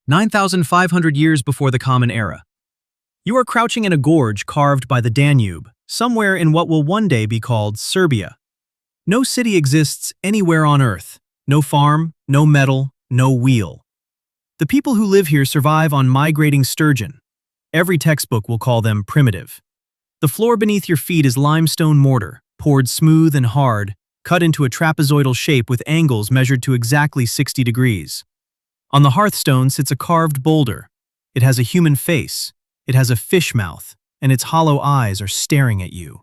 9,500 years before the Common Era. You are crouching in a gorge carved by the Danube, somewhere in what will one day be called Serbia. No city exists anywhere on Earth. No farm, no metal, no wheel. The people who live here survive on migrating sturgeon. Every textbook will call them primitive. The floor beneath your feet is limestone mortar, poured smooth and hard, cut into a trapezoidal shape with angles measured to exactly 60 degrees. On the hearthstone sits a carved boulder. It has a human face, it has a fish mouth, and its hollow eyes are staring at you.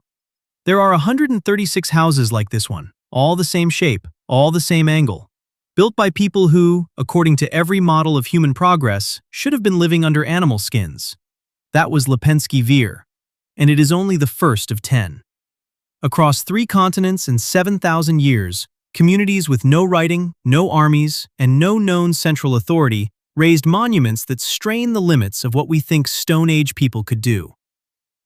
There are 136 houses like this one, all the same shape, all the same angle, built by people who, according to every model of human progress, should have been living under animal skins. That was Lepenski Vir, and it is only the first of 10. Across 3 continents and 7,000 years, communities with no writing, no armies, and no known central authority raised monuments that strain the limits of what we think Stone Age people could do.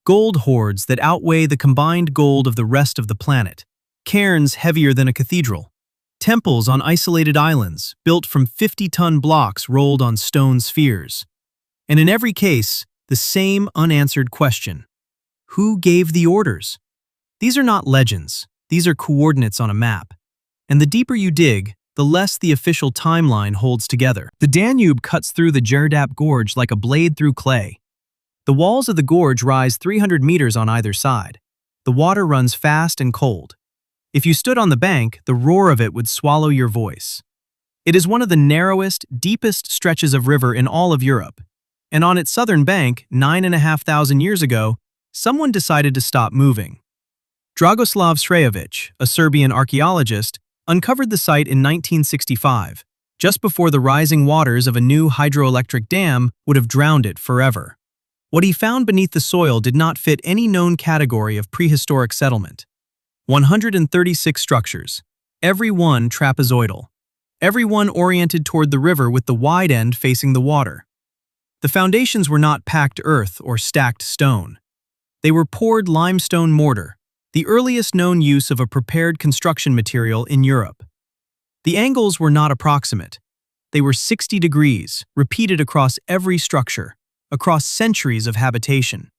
Gold hoards that outweigh the combined gold of the rest of the planet, cairns heavier than a cathedral, temples on isolated islands built from 50-ton blocks rolled on stone spheres. And in every case, the same unanswered question: who gave the orders? These are not legends, these are coordinates on a map. And the deeper you dig, the less the official timeline holds together. The Danube cuts through the Gerdap Gorge like a blade through clay. The walls of the gorge rise 300 meters on either side. The water runs fast and cold. If you stood on the bank, the roar of it would swallow your voice. It is one of the narrowest, deepest stretches of river in all of Europe. And on its southern bank, 9,500 years ago, someone decided to stop moving. Dragoslav Srejovic, a Serbian archaeologist, uncovered the site in 1965, just before the rising waters of a new hydroelectric dam would have drowned it forever. What he found beneath the soil did not fit any known category of prehistoric settlement. 136 structures, every one trapezoidal, every one oriented toward the river with the wide end facing the water. The foundations were not packed earth or stacked stone. They were poured limestone mortar, the earliest known use of a prepared construction material in Europe. The angles were not approximate. They were 60 degrees, repeated across every structure, across centuries of habitation.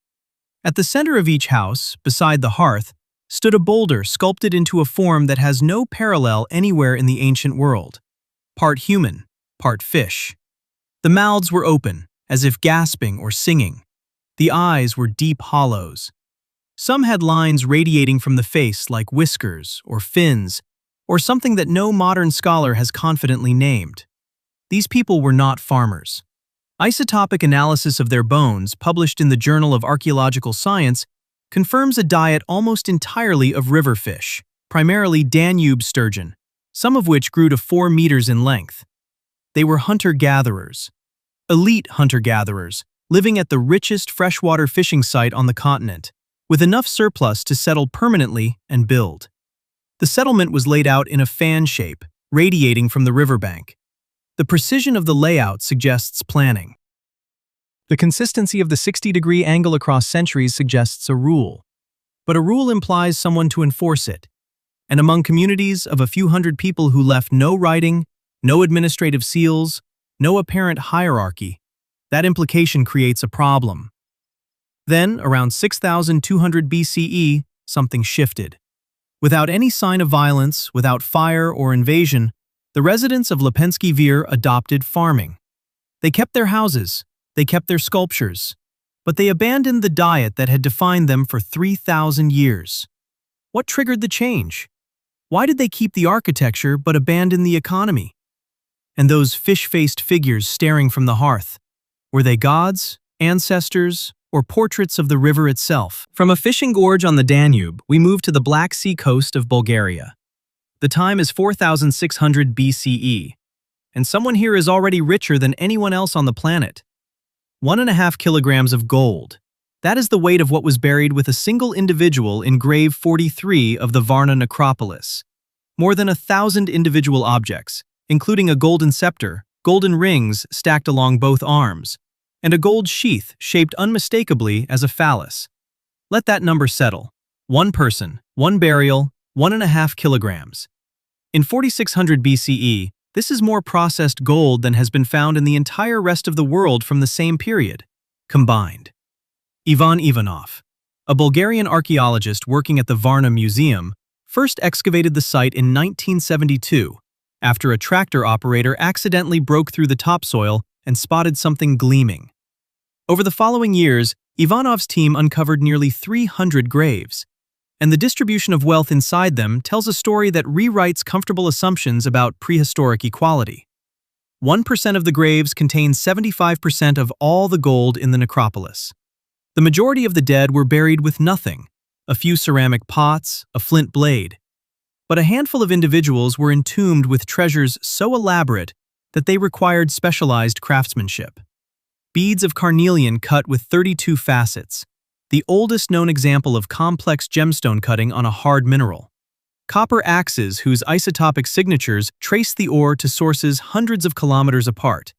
At the center of each house, beside the hearth, stood a boulder sculpted into a form that has no parallel anywhere in the ancient world. Part human, part fish. The mouths were open, as if gasping or singing. The eyes were deep hollows. Some had lines radiating from the face like whiskers or fins, or something that no modern scholar has confidently named. These people were not farmers. Isotopic analysis of their bones, published in the Journal of Archaeological Science, confirms a diet almost entirely of river fish, primarily Danube sturgeon, some of which grew to 4 meters in length. They were hunter-gatherers, elite hunter-gatherers, living at the richest freshwater fishing site on the continent, with enough surplus to settle permanently and build. The settlement was laid out in a fan shape, radiating from the riverbank. The precision of the layout suggests planning. The consistency of the 60-degree angle across centuries suggests a rule. But a rule implies someone to enforce it. And among communities of a few hundred people who left no writing, no administrative seals, no apparent hierarchy, that implication creates a problem. Then, around 6,200 BCE, something shifted. Without any sign of violence, without fire or invasion, the residents of Lepenski Vir adopted farming. They kept their houses, they kept their sculptures, but they abandoned the diet that had defined them for 3,000 years. What triggered the change? Why did they keep the architecture but abandon the economy? And those fish-faced figures staring from the hearth, were they gods, ancestors, or portraits of the river itself? From a fishing gorge on the Danube, we move to the Black Sea coast of Bulgaria. The time is 4,600 BCE, and someone here is already richer than anyone else on the planet. 1.5 kilograms of gold. That is the weight of what was buried with a single individual in grave 43 of the Varna necropolis. More than 1,000 individual objects, including a golden scepter, golden rings stacked along both arms, and a gold sheath shaped unmistakably as a phallus. Let that number settle. 1 person, 1 burial, 1.5 kilograms. In 4600 BCE, This is more processed gold than has been found in the entire rest of the world from the same period, combined. Ivan Ivanov, a Bulgarian archaeologist working at the Varna Museum, first excavated the site in 1972 after a tractor operator accidentally broke through the topsoil and spotted something gleaming. Over the following years, Ivanov's team uncovered nearly 300 graves, and the distribution of wealth inside them tells a story that rewrites comfortable assumptions about prehistoric equality. 1% of the graves contain 75% of all the gold in the necropolis. The majority of the dead were buried with nothing, a few ceramic pots, a flint blade. But a handful of individuals were entombed with treasures so elaborate that they required specialized craftsmanship. Beads of carnelian cut with 32 facets, the oldest known example of complex gemstone cutting on a hard mineral. Copper axes whose isotopic signatures trace the ore to sources hundreds of kilometers apart,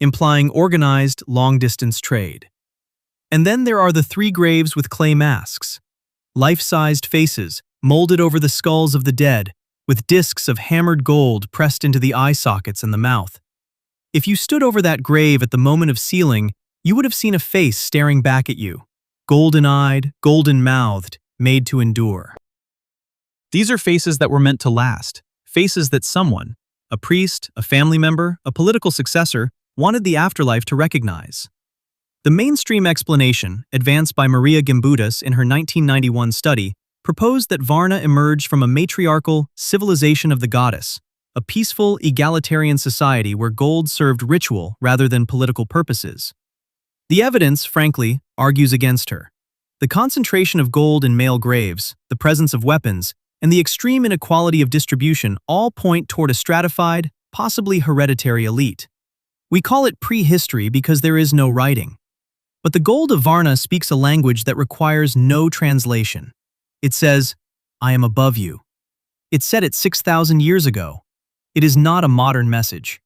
implying organized, long-distance trade. And then there are the 3 graves with clay masks, life-sized faces molded over the skulls of the dead, with discs of hammered gold pressed into the eye sockets and the mouth. If you stood over that grave at the moment of sealing, you would have seen a face staring back at you, golden-eyed, golden-mouthed, made to endure. These are faces that were meant to last, faces that someone, a priest, a family member, a political successor, wanted the afterlife to recognize. The mainstream explanation, advanced by Maria Gimbutas in her 1991 study, proposed that Varna emerged from a matriarchal civilization of the goddess, a peaceful, egalitarian society where gold served ritual rather than political purposes. The evidence, frankly, argues against her. The concentration of gold in male graves, the presence of weapons, and the extreme inequality of distribution all point toward a stratified, possibly hereditary elite. We call it prehistory because there is no writing. But the gold of Varna speaks a language that requires no translation. It says, "I am above you." It said it 6,000 years ago. It is not a modern message.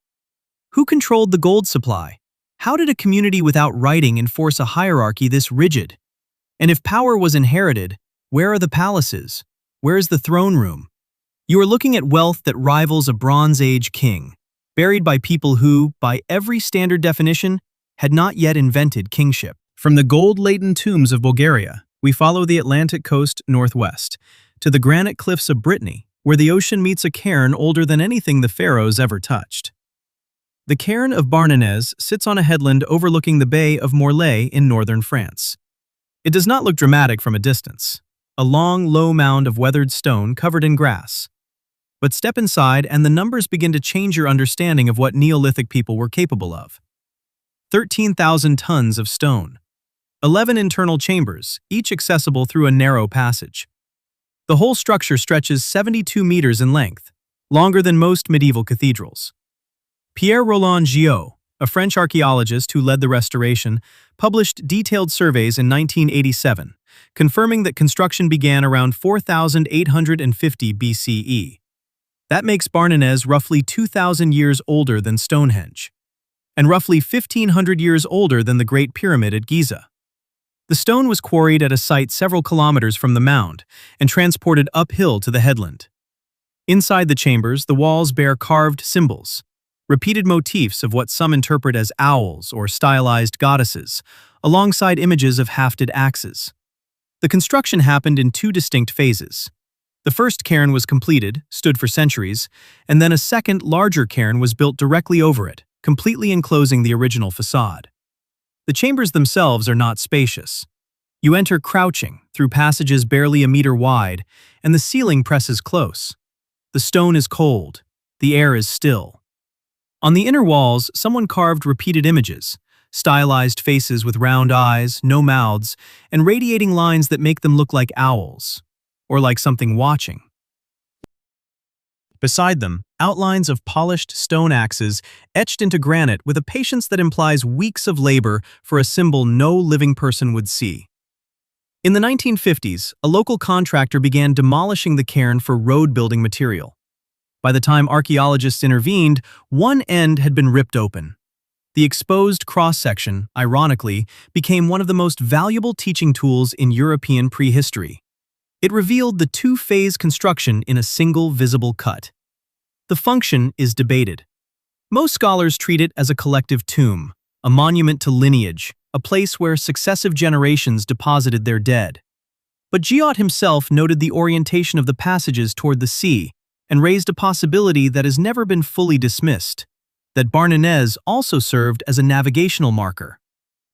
Who controlled the gold supply? How did a community without writing enforce a hierarchy this rigid? And if power was inherited, where are the palaces? Where is the throne room? You are looking at wealth that rivals a Bronze Age king, buried by people who, by every standard definition, had not yet invented kingship. From the gold-laden tombs of Bulgaria, we follow the Atlantic coast northwest, to the granite cliffs of Brittany, where the ocean meets a cairn older than anything the pharaohs ever touched. The cairn of Barnenez sits on a headland overlooking the Bay of Morlaix in northern France. It does not look dramatic from a distance, a long, low mound of weathered stone covered in grass. But step inside and the numbers begin to change your understanding of what Neolithic people were capable of. 13,000 tons of stone. 11 internal chambers, each accessible through a narrow passage. The whole structure stretches 72 meters in length, longer than most medieval cathedrals. Pierre Roland Guyot, a French archaeologist who led the restoration, published detailed surveys in 1987, confirming that construction began around 4,850 BCE. That makes Barnenez roughly 2,000 years older than Stonehenge, and roughly 1,500 years older than the Great Pyramid at Giza. The stone was quarried at a site several kilometers from the mound and transported uphill to the headland. Inside the chambers, the walls bear carved symbols, repeated motifs of what some interpret as owls or stylized goddesses, alongside images of hafted axes. The construction happened in 2 distinct phases. The first cairn was completed, stood for centuries, and then a second, larger cairn was built directly over it, completely enclosing the original facade. The chambers themselves are not spacious. You enter crouching, through passages barely a meter wide, and the ceiling presses close. The stone is cold. The air is still. On the inner walls, someone carved repeated images, stylized faces with round eyes, no mouths, and radiating lines that make them look like owls, or like something watching. Beside them, outlines of polished stone axes etched into granite with a patience that implies weeks of labor for a symbol no living person would see. In the 1950s, a local contractor began demolishing the cairn for road-building material. By the time archaeologists intervened, one end had been ripped open. The exposed cross-section, ironically, became one of the most valuable teaching tools in European prehistory. It revealed the 2-phase construction in a single visible cut. The function is debated. Most scholars treat it as a collective tomb, a monument to lineage, a place where successive generations deposited their dead. But Giot himself noted the orientation of the passages toward the sea and raised a possibility that has never been fully dismissed, that Barnenez also served as a navigational marker,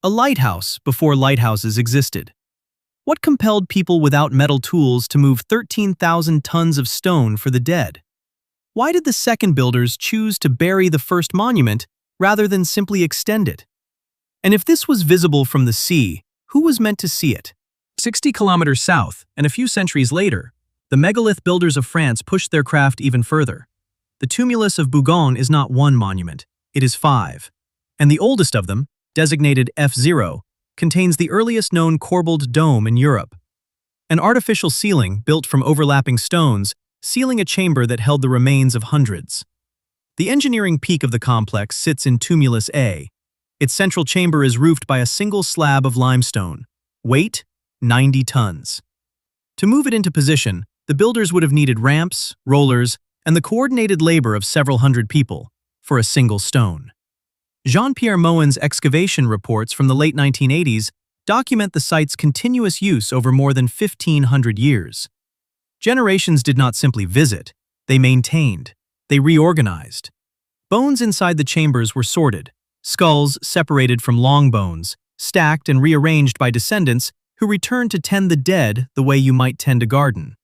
a lighthouse before lighthouses existed. What compelled people without metal tools to move 13,000 tons of stone for the dead? Why did the second builders choose to bury the first monument rather than simply extend it? And if this was visible from the sea, who was meant to see it? 60 kilometers south, and a few centuries later, the megalith builders of France pushed their craft even further. The tumulus of Bougon is not one monument, it is 5. And the oldest of them, designated F0, contains the earliest known corbelled dome in Europe. An artificial ceiling built from overlapping stones, sealing a chamber that held the remains of hundreds. The engineering peak of the complex sits in Tumulus A. Its central chamber is roofed by a single slab of limestone. Weight, 90 tons. To move it into position, the builders would have needed ramps, rollers, and the coordinated labor of several hundred people for a single stone. Jean-Pierre Moin's excavation reports from the late 1980s document the site's continuous use over more than 1,500 years. Generations did not simply visit, they maintained, they reorganized. Bones inside the chambers were sorted, skulls separated from long bones, stacked and rearranged by descendants who returned to tend the dead the way you might tend a garden.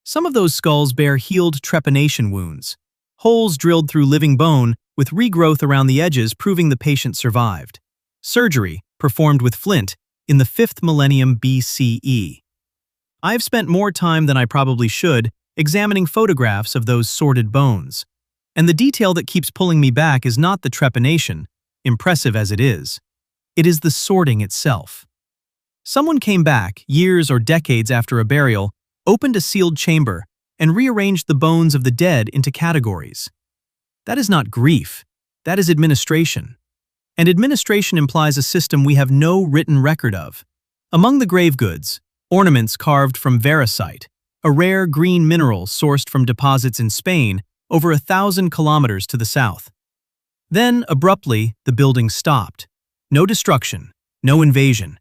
Some of those skulls bear healed trepanation wounds, holes drilled through living bone with regrowth around the edges proving the patient survived. Surgery, performed with flint, in the 5th millennium BCE. I've spent more time than I probably should examining photographs of those sorted bones. And the detail that keeps pulling me back is not the trepanation, impressive as it is. It is the sorting itself. Someone came back, years or decades after a burial, opened a sealed chamber, and rearranged the bones of the dead into categories. That is not grief, that is administration. And administration implies a system we have no written record of. Among the grave goods, ornaments carved from veracite, a rare green mineral sourced from deposits in Spain over 1,000 kilometers to the south. Then, abruptly, the building stopped. No destruction, no invasion.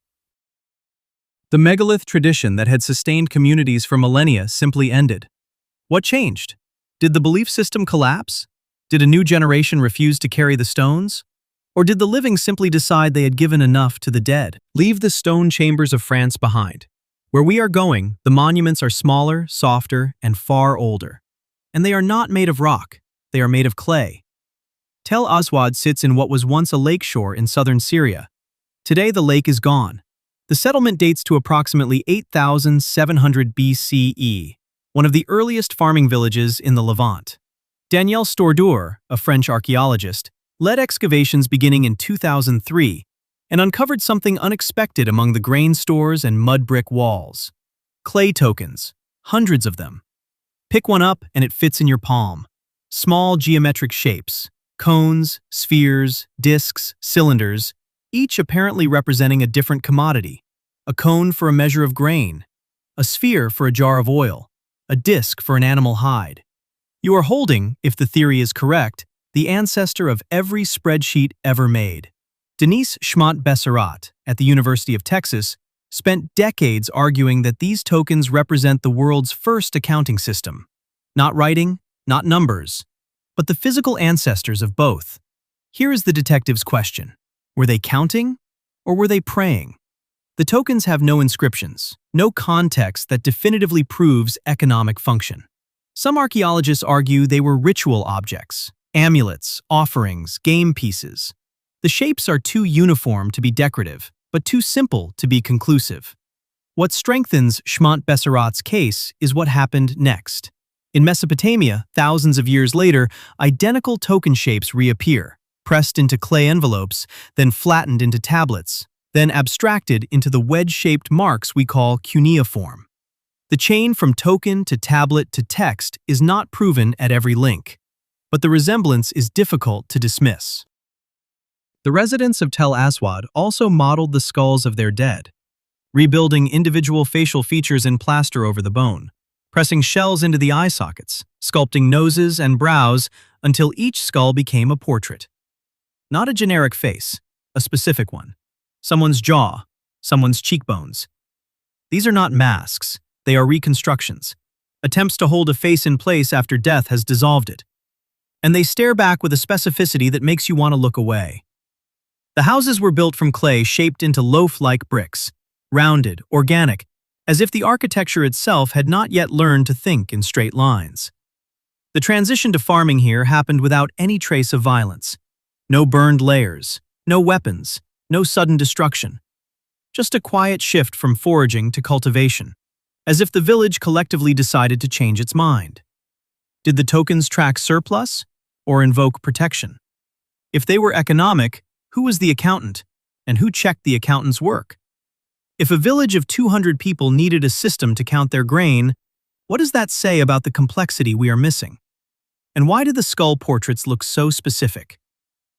The megalith tradition that had sustained communities for millennia simply ended. What changed? Did the belief system collapse? Did a new generation refuse to carry the stones? Or did the living simply decide they had given enough to the dead? Leave the stone chambers of France behind. Where we are going, the monuments are smaller, softer, and far older. And they are not made of rock, they are made of clay. Tel Aswad sits in what was once a lakeshore in southern Syria. Today the lake is gone. The settlement dates to approximately 8,700 BCE, one of the earliest farming villages in the Levant. Daniel Stordeur, a French archaeologist, led excavations beginning in 2003 and uncovered something unexpected among the grain stores and mud brick walls. Clay tokens, hundreds of them. Pick one up and it fits in your palm. Small geometric shapes, cones, spheres, discs, cylinders, each apparently representing a different commodity. A cone for a measure of grain, a sphere for a jar of oil, a disc for an animal hide. You are holding, if the theory is correct, the ancestor of every spreadsheet ever made. Denise Schmont-Besserat, at the University of Texas, spent decades arguing that these tokens represent the world's first accounting system. Not writing, not numbers, but the physical ancestors of both. Here is the detective's question. Were they counting, or were they praying? The tokens have no inscriptions, no context that definitively proves economic function. Some archaeologists argue they were ritual objects, amulets, offerings, game pieces. The shapes are too uniform to be decorative, but too simple to be conclusive. What strengthens Schmont-Besserat's case is what happened next. In Mesopotamia, thousands of years later, identical token shapes reappear, pressed into clay envelopes, then flattened into tablets, then abstracted into the wedge-shaped marks we call cuneiform. The chain from token to tablet to text is not proven at every link, but the resemblance is difficult to dismiss. The residents of Tel Aswad also modeled the skulls of their dead, rebuilding individual facial features in plaster over the bone, pressing shells into the eye sockets, sculpting noses and brows, until each skull became a portrait. Not a generic face, a specific one. Someone's jaw, someone's cheekbones. These are not masks, they are reconstructions. Attempts to hold a face in place after death has dissolved it. And they stare back with a specificity that makes you want to look away. The houses were built from clay shaped into loaf-like bricks, rounded, organic, as if the architecture itself had not yet learned to think in straight lines. The transition to farming here happened without any trace of violence. No burned layers, no weapons, no sudden destruction. Just a quiet shift from foraging to cultivation, as if the village collectively decided to change its mind. Did the tokens track surplus or invoke protection? If they were economic, who was the accountant, and who checked the accountant's work? If a village of 200 people needed a system to count their grain, what does that say about the complexity we are missing? And why did the skull portraits look so specific?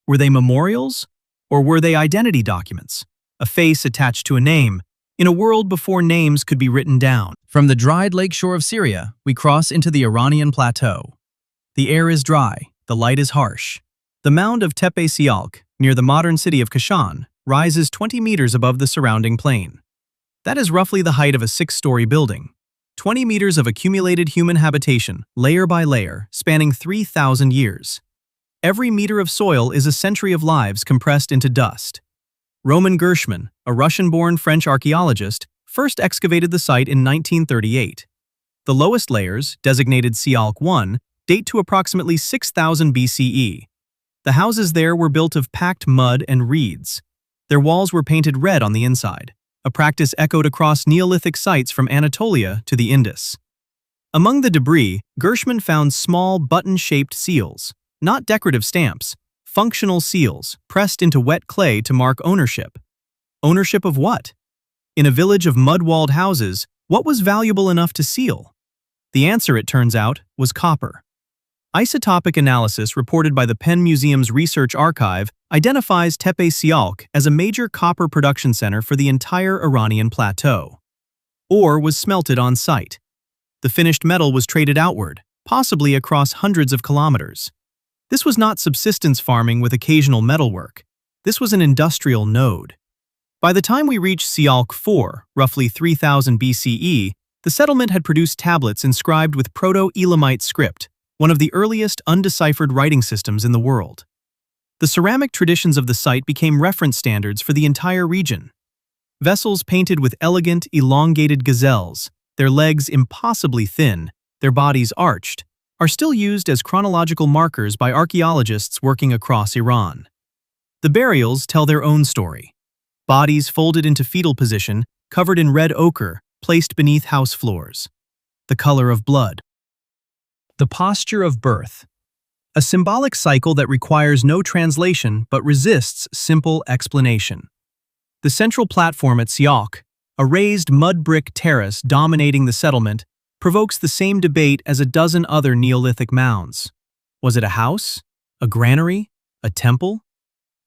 Were they memorials, or were they identity documents? A face attached to a name, in a world before names could be written down. From the dried lakeshore of Syria, we cross into the Iranian plateau. The air is dry, the light is harsh. The mound of Tepe Sialk, near the modern city of Kashan, rises 20 meters above the surrounding plain. That is roughly the height of a 6-story building. 20 meters of accumulated human habitation, layer by layer, spanning 3,000 years. Every meter of soil is a century of lives compressed into dust. Roman Gershman, a Russian-born French archaeologist, first excavated the site in 1938. The lowest layers, designated Sialk I, date to approximately 6,000 BCE. The houses there were built of packed mud and reeds. Their walls were painted red on the inside, a practice echoed across Neolithic sites from Anatolia to the Indus. Among the debris, Gershman found small button-shaped seals, not decorative stamps, functional seals pressed into wet clay to mark ownership. Ownership of what? In a village of mud-walled houses, what was valuable enough to seal? The answer, it turns out, was copper. Isotopic analysis reported by the Penn Museum's Research Archive identifies Tepe Sialk as a major copper production center for the entire Iranian plateau. Ore was smelted on site. The finished metal was traded outward, possibly across hundreds of kilometers. This was not subsistence farming with occasional metalwork. This was an industrial node. By the time we reached Sialk IV, roughly 3000 BCE, the settlement had produced tablets inscribed with Proto-Elamite script, one of the earliest undeciphered writing systems in the world. The ceramic traditions of the site became reference standards for the entire region. Vessels painted with elegant, elongated gazelles, their legs impossibly thin, their bodies arched, are still used as chronological markers by archaeologists working across Iran. The burials tell their own story. Bodies folded into fetal position, covered in red ochre, placed beneath house floors. The color of blood. The posture of birth. A symbolic cycle that requires no translation but resists simple explanation. The central platform at Sialk, a raised mud brick terrace dominating the settlement, provokes the same debate as a dozen other Neolithic mounds. Was it a house? A granary? A temple?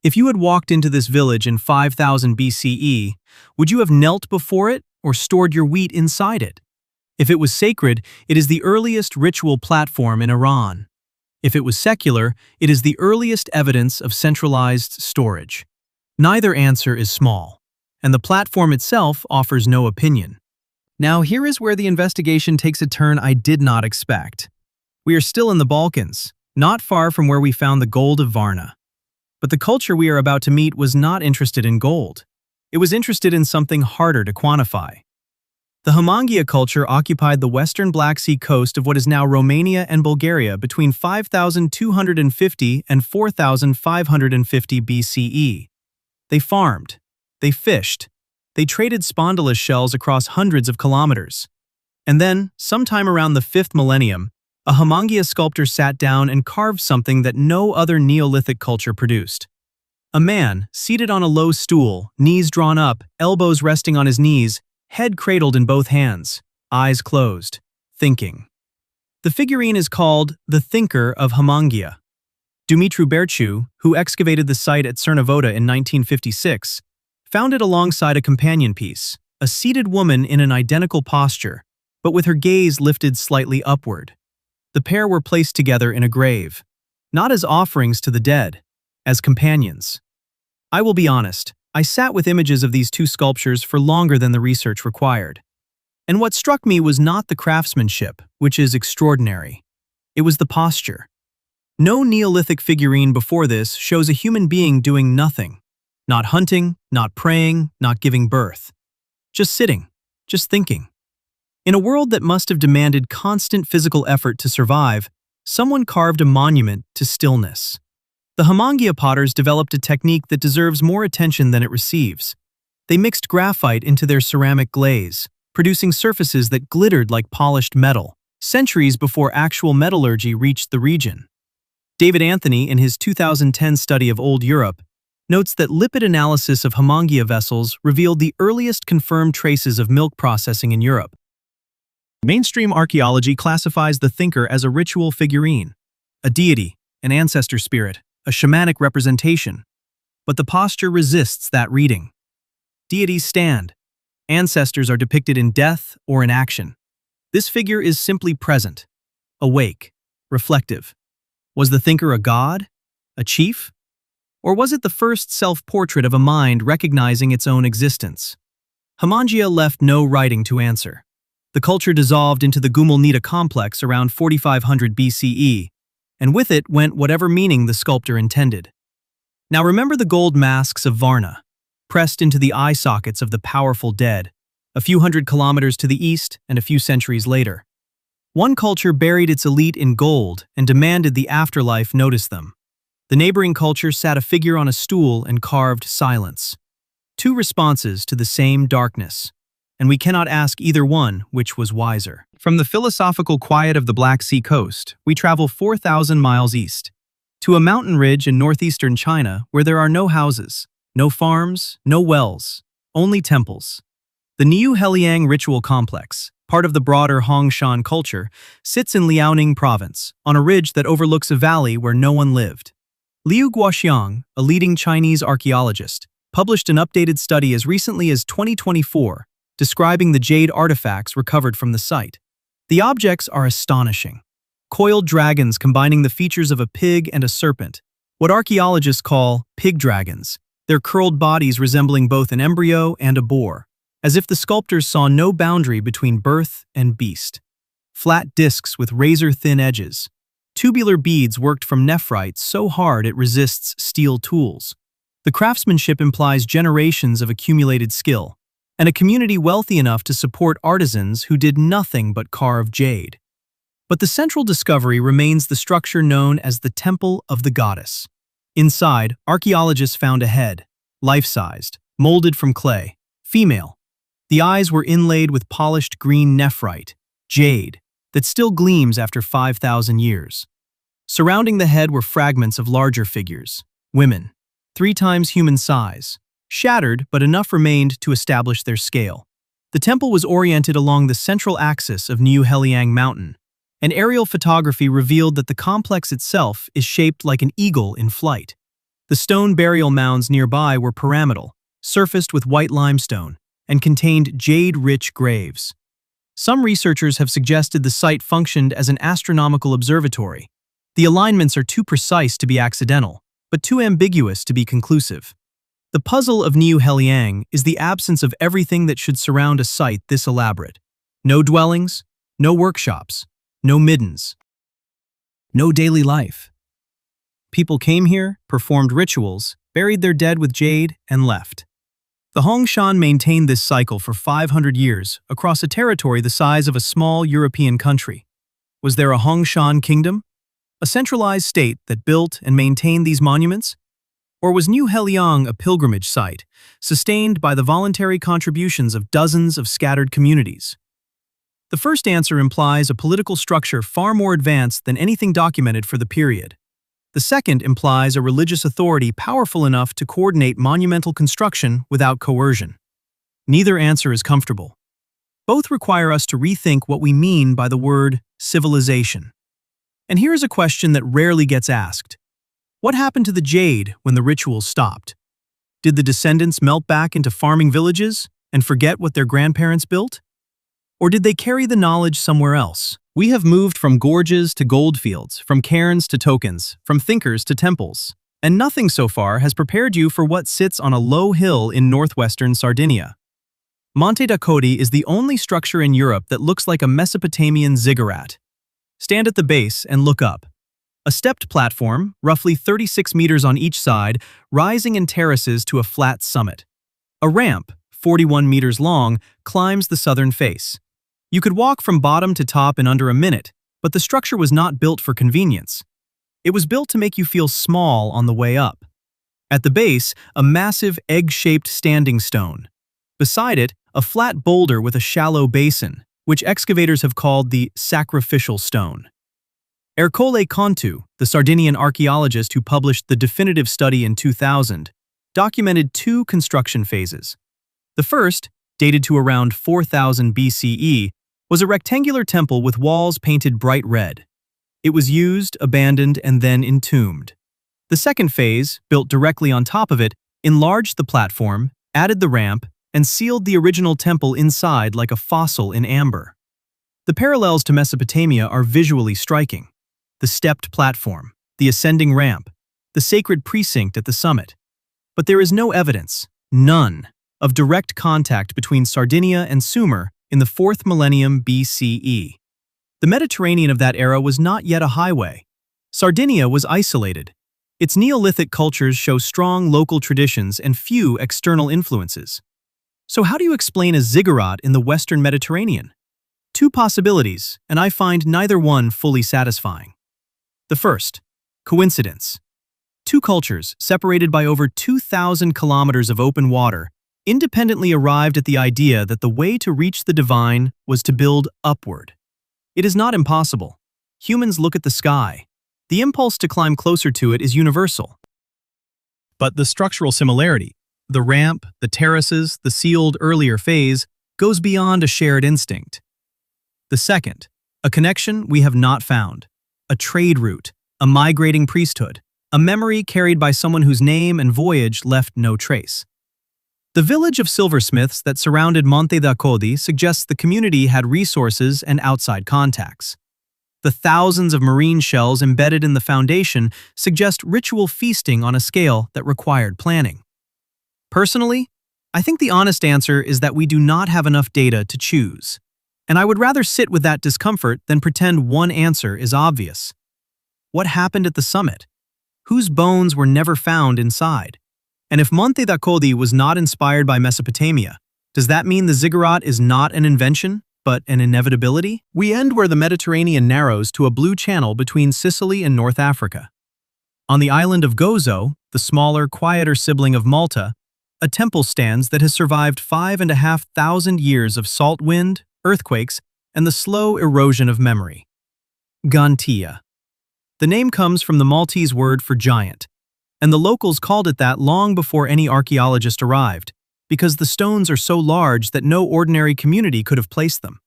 If you had walked into this village in 5000 BCE, would you have knelt before it or stored your wheat inside it? If it was sacred, it is the earliest ritual platform in Iran. If it was secular, it is the earliest evidence of centralized storage. Neither answer is small, and the platform itself offers no opinion. Now here is where the investigation takes a turn I did not expect. We are still in the Balkans, not far from where we found the gold of Varna. But the culture we are about to meet was not interested in gold. It was interested in something harder to quantify. The Hamangia culture occupied the western Black Sea coast of what is now Romania and Bulgaria between 5250 and 4550 BCE. They farmed, they fished, they traded spondylus shells across hundreds of kilometers. And then, sometime around the 5th millennium, a Hamangia sculptor sat down and carved something that no other Neolithic culture produced. A man, seated on a low stool, knees drawn up, elbows resting on his knees, head cradled in both hands, eyes closed, thinking. The figurine is called the Thinker of Hamangia. Dumitru Berciu, who excavated the site at Cernavodă in 1956, found it alongside a companion piece, a seated woman in an identical posture, but with her gaze lifted slightly upward. The pair were placed together in a grave. not as offerings to the dead, as companions. I will be honest, I sat with images of these two sculptures for longer than the research required. And what struck me was not the craftsmanship, which is extraordinary. It was the posture. No Neolithic figurine before this shows a human being doing nothing. Not hunting, not praying, not giving birth. Just sitting, just thinking. In a world that must have demanded constant physical effort to survive, someone carved a monument to stillness. The Hamangia potters developed a technique that deserves more attention than it receives. They mixed graphite into their ceramic glaze, producing surfaces that glittered like polished metal, centuries before actual metallurgy reached the region. David Anthony, in his 2010 study of Old Europe, notes that lipid analysis of Hamangia vessels revealed the earliest confirmed traces of milk processing in Europe. Mainstream archaeology classifies the thinker as a ritual figurine, a deity, an ancestor spirit, a shamanic representation. But the posture resists that reading. Deities stand. Ancestors are depicted in death or in action. This figure is simply present, awake, reflective. Was the thinker a god? A chief? Or was it the first self-portrait of a mind recognizing its own existence? Hamangia left no writing to answer. The culture dissolved into the Gumalnita complex around 4500 BCE, and with it went whatever meaning the sculptor intended. Now remember the gold masks of Varna, pressed into the eye sockets of the powerful dead, a few hundred kilometers to the east and a few centuries later. One culture buried its elite in gold and demanded the afterlife notice them. The neighboring culture sat a figure on a stool and carved silence. Two responses to the same darkness, and we cannot ask either one which was wiser. From the philosophical quiet of the Black Sea coast, we travel 4,000 miles east, to a mountain ridge in northeastern China where there are no houses, no farms, no wells, only temples. The Niu Heliang ritual complex, part of the broader Hongshan culture, sits in Liaoning province, on a ridge that overlooks a valley where no one lived. Liu Guoxiang, a leading Chinese archaeologist, published an updated study as recently as 2024, describing the jade artifacts recovered from the site. The objects are astonishing. Coiled dragons combining the features of a pig and a serpent, what archaeologists call pig dragons, their curled bodies resembling both an embryo and a boar, as if the sculptors saw no boundary between birth and beast. Flat discs with razor-thin edges. Tubular beads worked from nephrite so hard it resists steel tools. The craftsmanship implies generations of accumulated skill, and a community wealthy enough to support artisans who did nothing but carve jade. But the central discovery remains the structure known as the Temple of the Goddess. Inside, archaeologists found a head, life-sized, molded from clay, female. The eyes were inlaid with polished green nephrite, jade, that still gleams after 5,000 years. Surrounding the head were fragments of larger figures, women, 3 times human size, shattered but enough remained to establish their scale. The temple was oriented along the central axis of Niu Heliang Mountain, and aerial photography revealed that the complex itself is shaped like an eagle in flight. The stone burial mounds nearby were pyramidal, surfaced with white limestone, and contained jade-rich graves. Some researchers have suggested the site functioned as an astronomical observatory. The alignments are too precise to be accidental, but too ambiguous to be conclusive. The puzzle of Niu Heliang is the absence of everything that should surround a site this elaborate. No dwellings, no workshops, no middens, no daily life. People came here, performed rituals, buried their dead with jade, and left. The Hongshan maintained this cycle for 500 years across a territory the size of a small European country. Was there a Hongshan kingdom? A centralized state that built and maintained these monuments? Or was Niu Heliang a pilgrimage site, sustained by the voluntary contributions of dozens of scattered communities? The first answer implies a political structure far more advanced than anything documented for the period. The second implies a religious authority powerful enough to coordinate monumental construction without coercion. Neither answer is comfortable. Both require us to rethink what we mean by the word civilization. And here is a question that rarely gets asked. What happened to the jade when the rituals stopped? Did the descendants melt back into farming villages and forget what their grandparents built? Or did they carry the knowledge somewhere else, We have moved from gorges to goldfields, from cairns to tokens, from thinkers to temples. And nothing so far has prepared you for what sits on a low hill in northwestern Sardinia. Monte da Codi is the only structure in Europe that looks like a Mesopotamian ziggurat. Stand at the base and look up. A stepped platform, roughly 36 meters on each side, rising in terraces to a flat summit. A ramp, 41 meters long, climbs the southern face. You could walk from bottom to top in under a minute, but the structure was not built for convenience. It was built to make you feel small on the way up. At the base, a massive egg-shaped standing stone. Beside it, a flat boulder with a shallow basin, which excavators have called the sacrificial stone. Ercole Contu, the Sardinian archaeologist who published the definitive study in 2000, documented two construction phases. The first, dated to around 4000 BCE, was a rectangular temple with walls painted bright red. It was used, abandoned, and then entombed. The second phase, built directly on top of it, enlarged the platform, added the ramp, and sealed the original temple inside like a fossil in amber. The parallels to Mesopotamia are visually striking. The stepped platform, the ascending ramp, the sacred precinct at the summit. But there is no evidence, none, of direct contact between Sardinia and Sumer in the 4th millennium BCE. The Mediterranean of that era was not yet a highway. Sardinia was isolated. Its Neolithic cultures show strong local traditions and few external influences. So how do you explain a ziggurat in the Western Mediterranean? Two possibilities, and I find neither one fully satisfying. The first, coincidence. Two cultures, separated by over 2,000 kilometers of open water, independently arrived at the idea that the way to reach the divine was to build upward. It is not impossible. Humans look at the sky. The impulse to climb closer to it is universal. But the structural similarity, the ramp, the terraces, the sealed earlier phase, goes beyond a shared instinct. The second, a connection we have not found. A trade route, a migrating priesthood, a memory carried by someone whose name and voyage left no trace. The village of silversmiths that surrounded Monte da Codi suggests the community had resources and outside contacts. The thousands of marine shells embedded in the foundation suggest ritual feasting on a scale that required planning. Personally, I think the honest answer is that we do not have enough data to choose. And I would rather sit with that discomfort than pretend one answer is obvious. What happened at the summit? Whose bones were never found inside? And if Monte da Codi was not inspired by Mesopotamia, does that mean the ziggurat is not an invention, but an inevitability? We end where the Mediterranean narrows to a blue channel between Sicily and North Africa. On the island of Gozo, the smaller, quieter sibling of Malta, a temple stands that has survived 5,500 years of salt wind, earthquakes, and the slow erosion of memory. Gantia. The name comes from the Maltese word for giant, and the locals called it that long before any archaeologist arrived, because the stones are so large that no ordinary community could have placed them.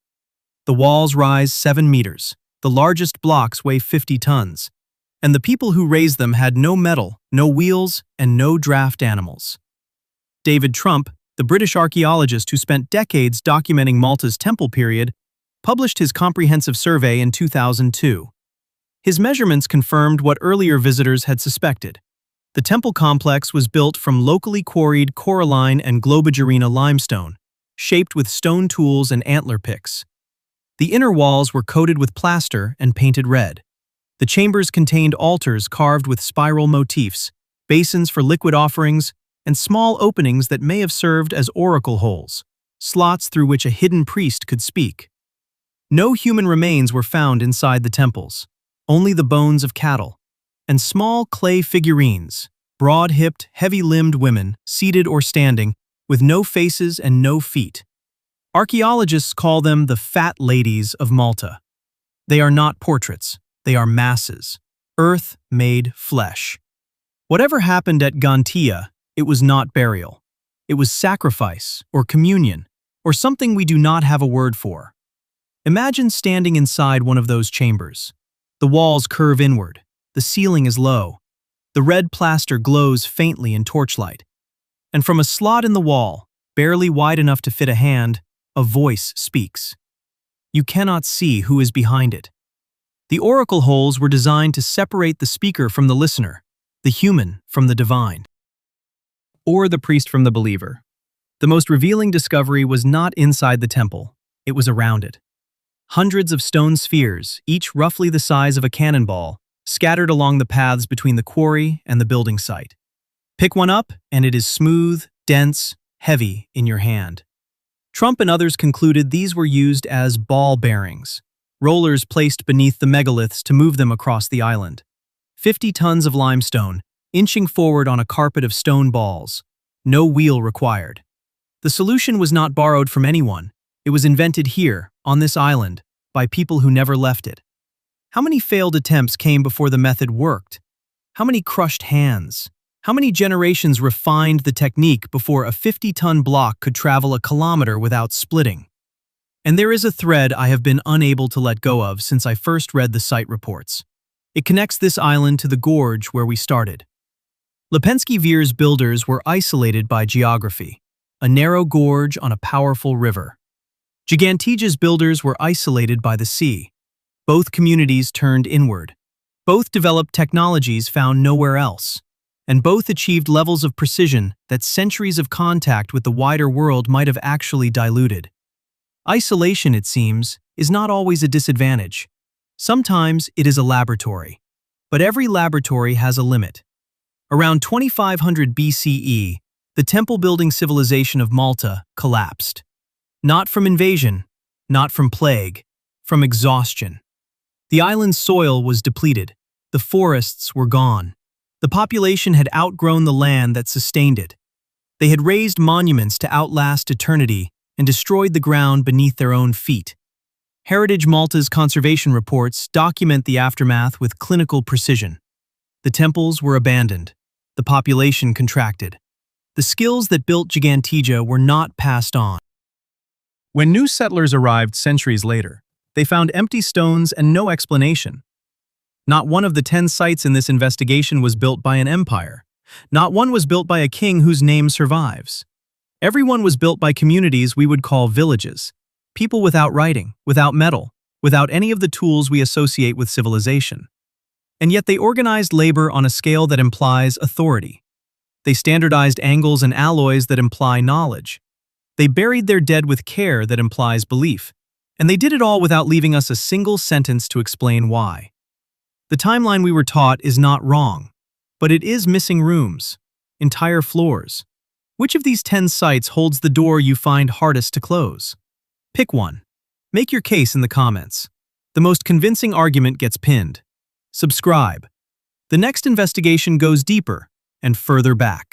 The walls rise 7 meters, the largest blocks weigh 50 tons, and the people who raised them had no metal, no wheels, and no draft animals. David Trump, the British archaeologist who spent decades documenting Malta's temple period, published his comprehensive survey in 2002. His measurements confirmed what earlier visitors had suspected. The temple complex was built from locally quarried coralline and Globigerina limestone, shaped with stone tools and antler picks. The inner walls were coated with plaster and painted red. The chambers contained altars carved with spiral motifs, basins for liquid offerings, and small openings that may have served as oracle holes, slots through which a hidden priest could speak. No human remains were found inside the temples, only the bones of cattle, and small clay figurines, broad-hipped, heavy-limbed women, seated or standing, with no faces and no feet. Archaeologists call them the fat ladies of Malta. They are not portraits, they are masses, earth made flesh. Whatever happened at Gantia, it was not burial. It was sacrifice, or communion, or something we do not have a word for. Imagine standing inside one of those chambers. The walls curve inward. The ceiling is low. The red plaster glows faintly in torchlight. And from a slot in the wall, barely wide enough to fit a hand, a voice speaks. You cannot see who is behind it. The oracle holes were designed to separate the speaker from the listener, the human from the divine, or the priest from the believer. The most revealing discovery was not inside the temple, it was around it. Hundreds of stone spheres, each roughly the size of a cannonball, scattered along the paths between the quarry and the building site. Pick one up, and it is smooth, dense, heavy in your hand. Trump and others concluded these were used as ball bearings, rollers placed beneath the megaliths to move them across the island. 50 tons of limestone, inching forward on a carpet of stone balls. No wheel required. The solution was not borrowed from anyone. It was invented here, on this island, by people who never left it. How many failed attempts came before the method worked? How many crushed hands? How many generations refined the technique before a 50-ton block could travel a kilometer without splitting? And there is a thread I have been unable to let go of since I first read the site reports. It connects this island to the gorge where we started. Lepenski Vir's builders were isolated by geography, a narrow gorge on a powerful river. Gigantija's builders were isolated by the sea. Both communities turned inward. Both developed technologies found nowhere else. And both achieved levels of precision that centuries of contact with the wider world might have actually diluted. Isolation, it seems, is not always a disadvantage. Sometimes it is a laboratory. But every laboratory has a limit. Around 2500 BCE, the temple-building civilization of Malta collapsed. Not from invasion, not from plague, from exhaustion. The island's soil was depleted. The forests were gone. The population had outgrown the land that sustained it. They had raised monuments to outlast eternity and destroyed the ground beneath their own feet. Heritage Malta's conservation reports document the aftermath with clinical precision. The temples were abandoned. The population contracted. The skills that built Gigantija were not passed on. When new settlers arrived centuries later, they found empty stones and no explanation. Not one of the 10 sites in this investigation was built by an empire. Not one was built by a king whose name survives. Everyone was built by communities we would call villages. People without writing, without metal, without any of the tools we associate with civilization. And yet they organized labor on a scale that implies authority. They standardized angles and alloys that imply knowledge. They buried their dead with care that implies belief. And they did it all without leaving us a single sentence to explain why. The timeline we were taught is not wrong, but it is missing rooms, entire floors. Which of these 10 sites holds the door you find hardest to close? Pick one. Make your case in the comments. The most convincing argument gets pinned. Subscribe. The next investigation goes deeper and further back.